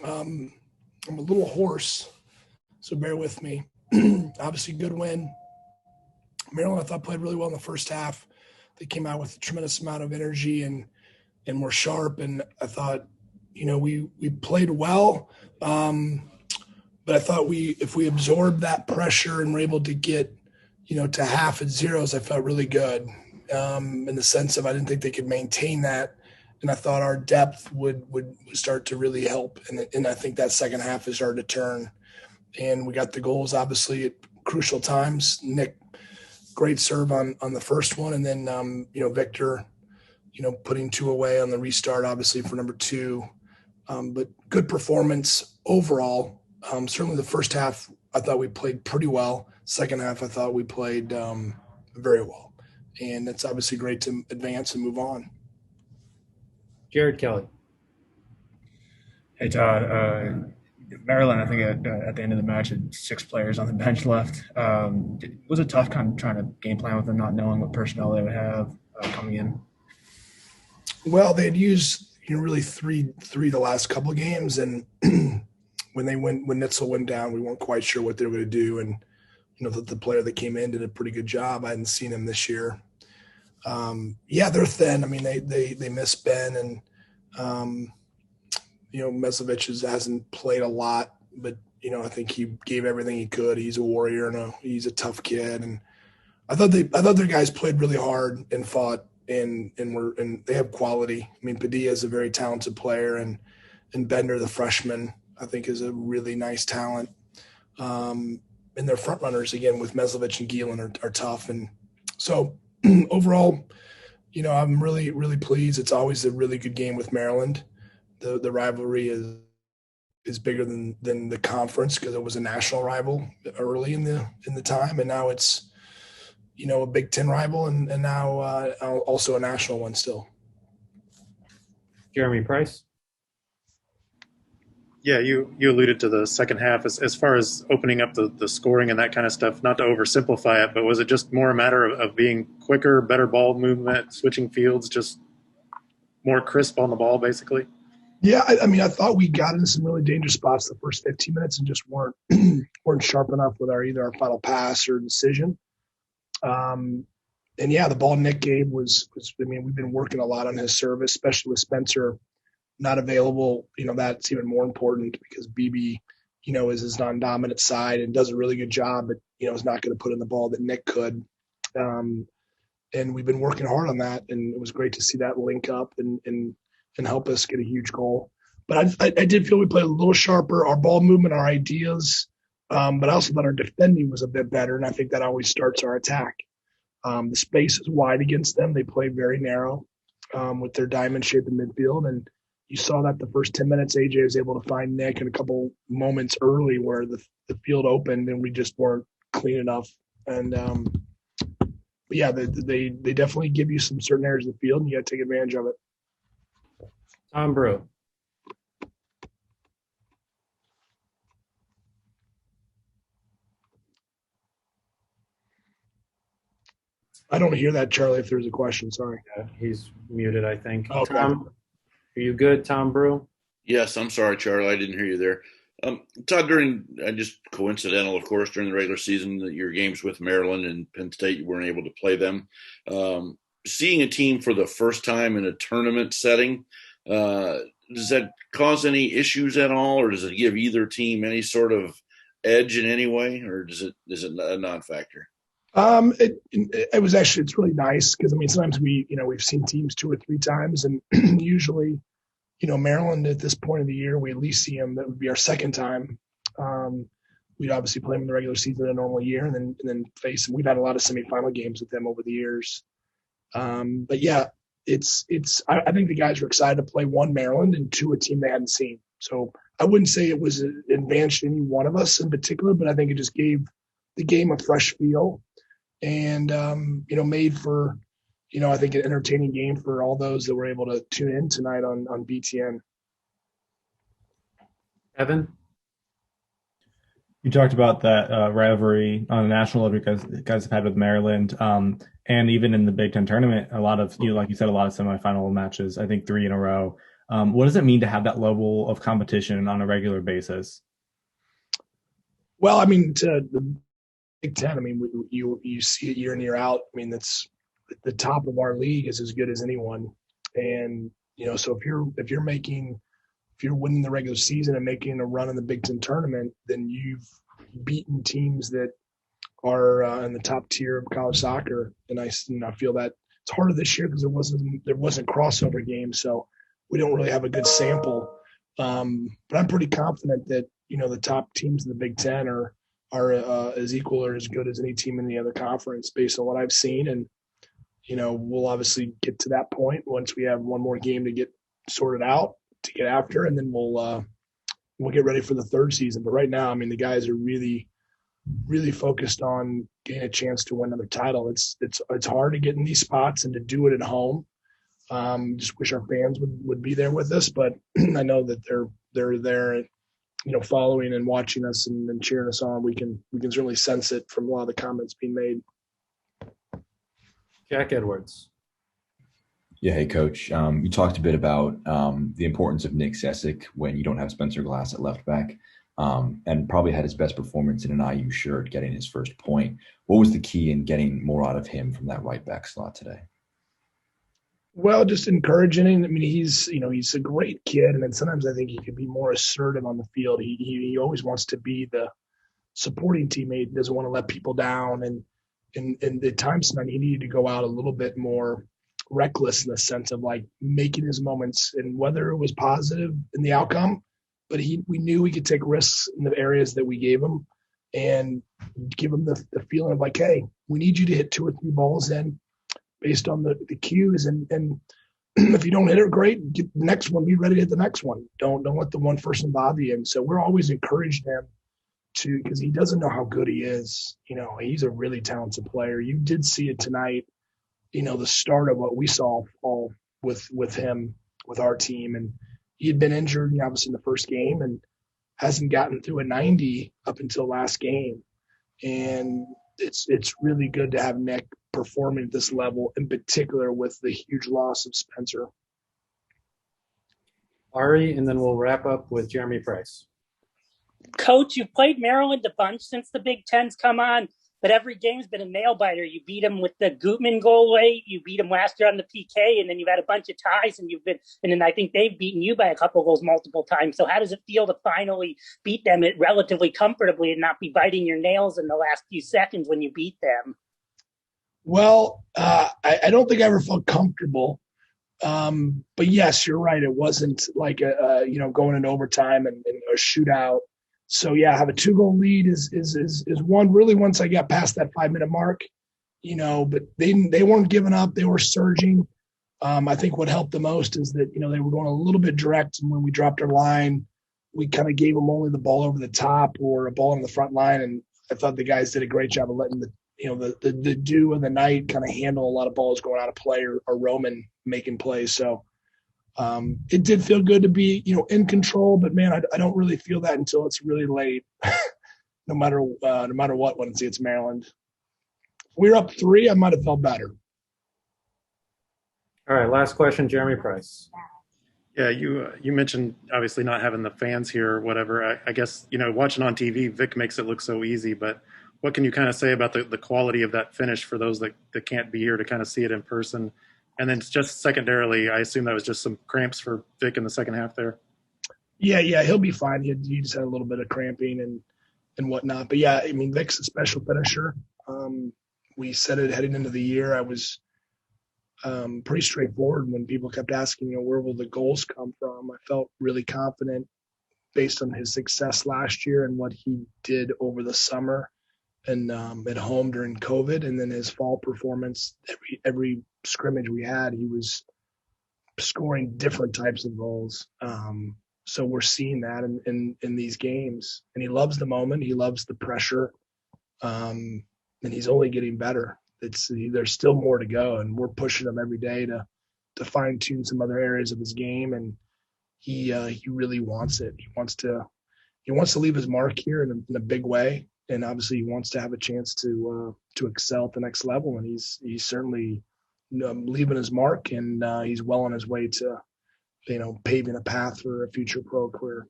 I'm a little hoarse, so bear with me. Obviously, good win. Maryland, I thought, played really well in the first half. They came out with a tremendous amount of energy and were sharp. And I thought, we played well. But I thought if we absorbed that pressure and were able to get, to half at zeros, I felt really good. In the sense of I didn't think they could maintain that. And I thought our depth would start to really help. And I think that second half has started to turn. And we got the goals, obviously, at crucial times. Nick, great serve on the first one. And then, Victor, putting two away on the restart, obviously, for number two. But good performance overall. Certainly the first half, I thought we played pretty well. Second half, I thought we played very well. And it's obviously great to advance and move on. Jared Kelly. Hey, Todd. Maryland, I think at the end of the match, had 6 players on the bench left. Was it tough kind of trying to game plan with them, not knowing what personnel they would have coming in? Well, they had used really three the last couple of games, and when Nitzel went down, we weren't quite sure what they were going to do, and the player that came in did a pretty good job. I hadn't seen him this year. They're thin. I mean, they miss Ben, and Mesovich hasn't played a lot, but I think he gave everything he could. He's a warrior and he's a tough kid, and I thought their guys played really hard and fought. And they have quality. I mean, Padilla is a very talented player, and Bender, the freshman, I think is a really nice talent. And their front runners, again, with Meslovich and Gielan are tough. And so overall, I'm really, really pleased. It's always a really good game with Maryland. The rivalry is bigger than the conference because it was a national rival early in the time, and now it's a Big Ten rival, and now also a national one still. Jeremy Price. Yeah, you alluded to the second half as far as opening up the scoring and that kind of stuff. Not to oversimplify it, but was it just more a matter of being quicker, better ball movement, switching fields, just more crisp on the ball, basically? Yeah, I thought we got into some really dangerous spots the first 15 minutes and just weren't sharp enough with either our final pass or decision. The ball Nick gave was we've been working a lot on his service, especially with Spencer not available. That's even more important because BB, is his non-dominant side and does a really good job, but, is not going to put in the ball that Nick could. And we've been working hard on that, and it was great to see that link up and help us get a huge goal. But I did feel we played a little sharper, our ball movement, our ideas, but I also thought our defending was a bit better, and I think that always starts our attack. The space is wide against them. They play very narrow with their diamond shape in midfield, and you saw that the first 10 minutes, AJ was able to find Nick in a couple moments early where the field opened and we just weren't clean enough. And, they definitely give you some certain areas of the field, and you got to take advantage of it. Tom Brew. I don't hear that, Charlie, if there's a question. Sorry. Yeah, he's muted, I think. Okay. Tom, are you good, Tom Brew? Yes, I'm sorry, Charlie. I didn't hear you there. Todd, just coincidental, of course, during the regular season, your games with Maryland and Penn State, you weren't able to play them. Seeing a team for the first time in a tournament setting, does that cause any issues at all, or does it give either team any sort of edge in any way, or is it a non-factor? It's really nice because sometimes we've seen teams 2 or 3 times, and usually, Maryland at this point of the year, we at least see them. That would be our second time. We'd obviously play them in the regular season in a normal year, and then face them. We've had a lot of semifinal games with them over the years. I think the guys were excited to play 1, Maryland, and 2, a team they hadn't seen. So I wouldn't say it was an advantage to any one of us in particular, but I think it just gave the game a fresh feel and, made for, I think an entertaining game for all those that were able to tune in tonight on BTN. Evan? You talked about that rivalry on the national level you guys have had with Maryland, and even in the Big Ten tournament, a lot of, like you said, a lot of semifinal matches, I think 3 in a row. What does it mean to have that level of competition on a regular basis? Well, I mean, to the Big Ten, I mean, you see it year in, year out. I mean, that's the top of our league is as good as anyone. And, so if you're winning the regular season and making a run in the Big Ten tournament, then you've beaten teams that are in the top tier of college soccer. And I feel that it's harder this year because there wasn't crossover games, so we don't really have a good sample. But I'm pretty confident that the top teams in the Big Ten are as equal or as good as any team in the other conference based on what I've seen. And we'll obviously get to that point once we have one more game to get sorted out to get after, and then we'll get ready for the third season. But right now, I mean, the guys are really, really focused on getting a chance to win another title. It's hard to get in these spots and to do it at home. Just wish our fans would be there with us, but I know that they're there, following and watching us and cheering us on. We can certainly sense it from a lot of the comments being made. Jack Edwards. Yeah, hey, Coach. You talked a bit about the importance of Nick Sessick when you don't have Spencer Glass at left back, and probably had his best performance in an IU shirt, getting his first point. What was the key in getting more out of him from that right back slot today? Well, just encouraging him. I mean, he's a great kid, and then sometimes I think he could be more assertive on the field. He always wants to be the supporting teammate, doesn't want to let people down, and the times tonight he needed to go out a little bit more reckless in the sense of like making his moments, and whether it was positive in the outcome, but we knew we could take risks in the areas that we gave him and give him the feeling of like, hey, we need you to hit 2 or 3 balls in based on the cues, and if you don't hit it, great, get the next one, be ready to hit the next one. Don't let the one person bother you. And so we're always encouraging him to, because he doesn't know how good he is. He's a really talented player. You did see it tonight, the start of what we saw all with him, with our team. And he had been injured, obviously in the first game, and hasn't gotten through a 90 up until last game. And it's really good to have Nick performing at this level, in particular with the huge loss of Spencer. Ari, and then we'll wrap up with Jeremy Price. Coach, you've played Maryland a bunch since the Big Ten's come on, but every game's been a nail-biter. You beat them with the Gutman goal late. You beat them last year on the PK, and then you've had a bunch of ties, and then I think they've beaten you by a couple of goals multiple times. So how does it feel to finally beat them relatively comfortably and not be biting your nails in the last few seconds when you beat them? Well, I don't think I ever felt comfortable. But yes, you're right. It wasn't like going into overtime and a shootout. So yeah, have a 2-goal lead is one really once I got past that 5-minute mark, but they weren't giving up. They were surging. I think what helped the most is that, they were going a little bit direct. And when we dropped our line, we kind of gave them only the ball over the top or a ball on the front line. And I thought the guys did a great job of letting the dew of the night kind of handle a lot of balls going out of play or Roman making plays. So it did feel good to be, in control, but man, I don't really feel that until it's really late, no matter what, when it's Maryland. If we were up 3, I might've felt better. All right. Last question, Jeremy Price. Yeah, you mentioned obviously not having the fans here or whatever. I guess, watching on TV, Vic makes it look so easy, but what can you kind of say about the quality of that finish for those that can't be here to kind of see it in person? And then just secondarily, I assume that was just some cramps for Vic in the second half there. Yeah, he'll be fine. He just had a little bit of cramping and whatnot. But yeah, I mean, Vic's a special finisher. We said it heading into the year. I was pretty straightforward when people kept asking, where will the goals come from? I felt really confident based on his success last year and what he did over the summer and at home during COVID, and then his fall performance. Every scrimmage we had, he was scoring different types of goals. So we're seeing that in these games, and he loves the moment. He loves the pressure, and he's only getting better. There's still more to go, and we're pushing him every day to fine tune some other areas of his game, and he really wants it. He wants to leave his mark here in a big way. And obviously he wants to have a chance to excel at the next level. And he's certainly leaving his mark, and he's well on his way to paving a path for a future pro career.